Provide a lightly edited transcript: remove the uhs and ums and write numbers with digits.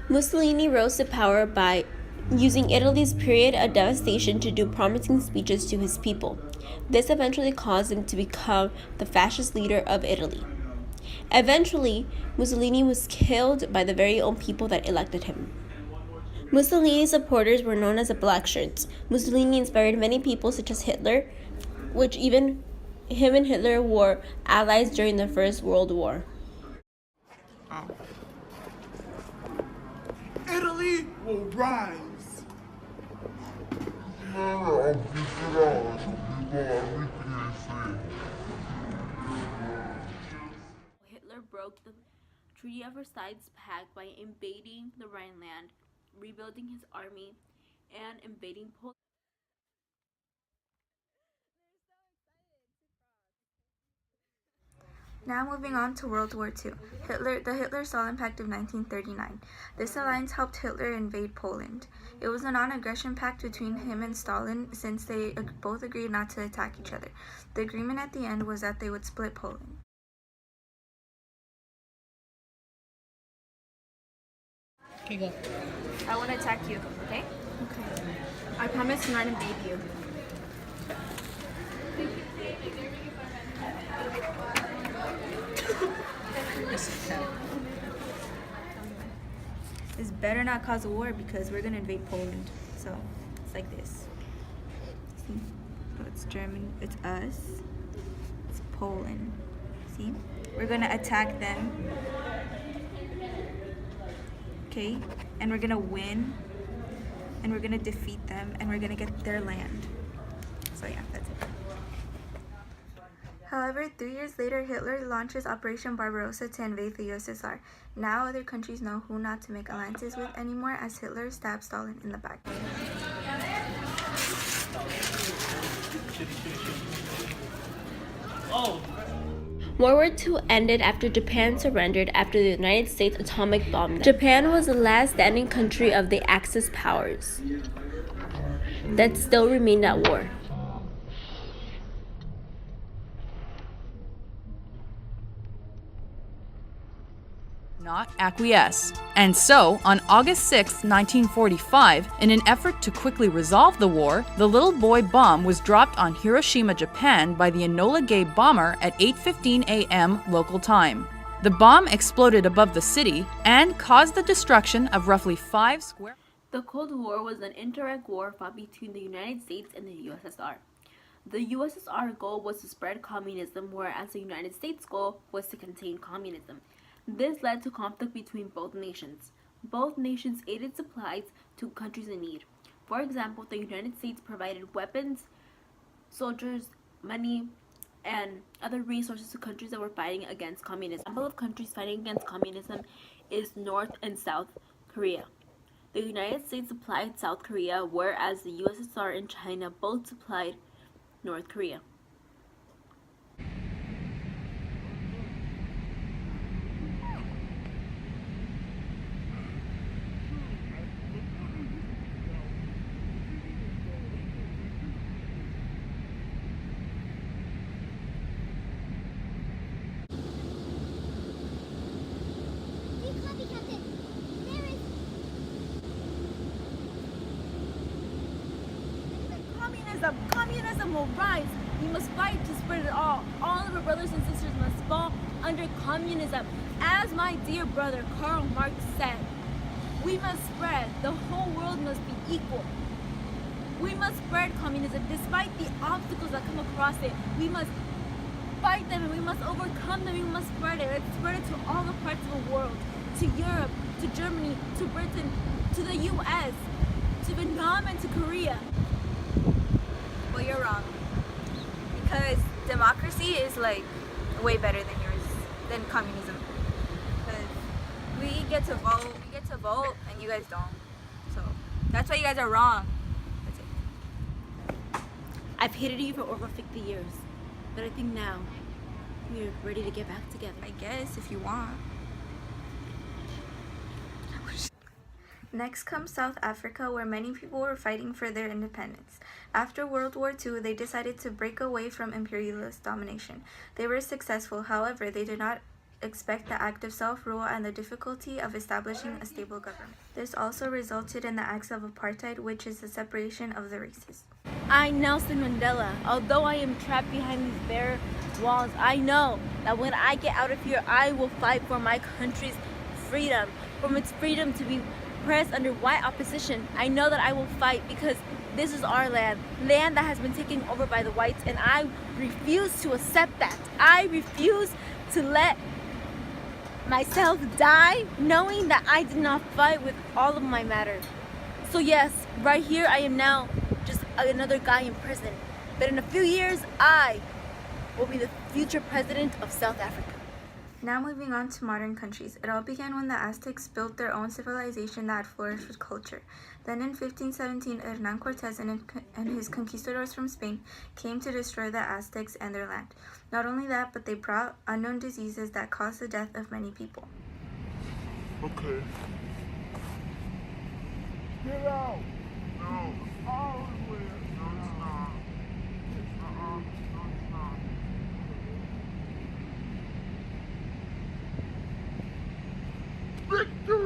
Mussolini rose to power by using Italy's period of devastation to do promising speeches to his people. This eventually caused him to become the fascist leader of Italy. Eventually, Mussolini was killed by the very own people that elected him. Mussolini's supporters were known as the Black Shirts. Mussolini inspired many people, such as Hitler, which even him and Hitler were allies during the First World War. Italy will rise. Hitler broke the Treaty of Versailles Pact by invading the Rhineland, rebuilding his army, and invading Poland. Now moving on to World War II. The Hitler-Stalin Pact of 1939. This alliance helped Hitler invade Poland. It was a non-aggression pact between him and Stalin since they both agreed not to attack each other. The agreement at the end was that they would split Poland. Okay, go. I want to attack you, okay? Okay. I promise to not invade you. This better not cause a war because we're gonna invade Poland. So it's like this. See? So it's German, it's us, it's Poland. See? We're gonna attack them. Okay? And we're gonna win. And we're gonna defeat them and we're gonna get their land. So yeah, that's it. However, 3 years later, Hitler launches Operation Barbarossa to invade the USSR. Now other countries know who not to make alliances with anymore as Hitler stabs Stalin in the back. World War II ended after Japan surrendered after the United States atomic bombed them. Japan was the last standing country of the Axis powers that still remained at war. Not acquiesce. And so, on August 6, 1945, in an effort to quickly resolve the war, the little boy bomb was dropped on Hiroshima, Japan by the Enola Gay bomber at 8:15 a.m. local time. The bomb exploded above the city and caused the destruction of roughly 5 square. The Cold War was an indirect war fought between the United States and the USSR. The USSR goal was to spread communism, whereas the United States goal was to contain communism. This led to conflict between both nations. Both nations aided supplies to countries in need. For example, the United States provided weapons, soldiers, money, and other resources to countries that were fighting against communism. An example of countries fighting against communism is North and South Korea. The United States supplied South Korea, whereas the USSR and China both supplied North Korea. Communism will rise. We must fight to spread it all. All of our brothers and sisters must fall under communism. As my dear brother Karl Marx said, we must spread. The whole world must be equal. We must spread communism despite the obstacles that come across it. We must fight them and we must overcome them. We must spread it. Let's spread it to all the parts of the world. To Europe, to Germany, to Britain, to the US, to Vietnam and to Korea. Well, you're wrong. Because democracy is like way better than yours, than communism. Because we get to vote, and you guys don't. So that's why you guys are wrong. That's it. I've hated you for over 50 years, but I think now we're ready to get back together. I guess if you want. Next comes South Africa, where many people were fighting for their independence. After World War II, they decided to break away from imperialist domination. They were successful, however, they did not expect the act of self-rule and the difficulty of establishing a stable government. This also resulted in the acts of apartheid, which is the separation of the races. I, Nelson Mandela, although I am trapped behind these bare walls, I know that when I get out of here, I will fight for my country's freedom, from its freedom to be pressed under white opposition. I know that I will fight because this is our land that has been taken over by the whites, and I refuse to accept that. I refuse to let myself die knowing that I did not fight with all of my matter. So yes, right here I am now just another guy in prison, but in a few years I will be the future president of South Africa. Now moving on to modern countries. It all began when the Aztecs built their own civilization that had flourished with culture. Then in 1517, Hernan Cortez and his conquistadors from Spain came to destroy the Aztecs and their land. Not only that, but they brought unknown diseases that caused the death of many people. Okay. Get out! No. Oh, no, it's not. No, it's not. Victory!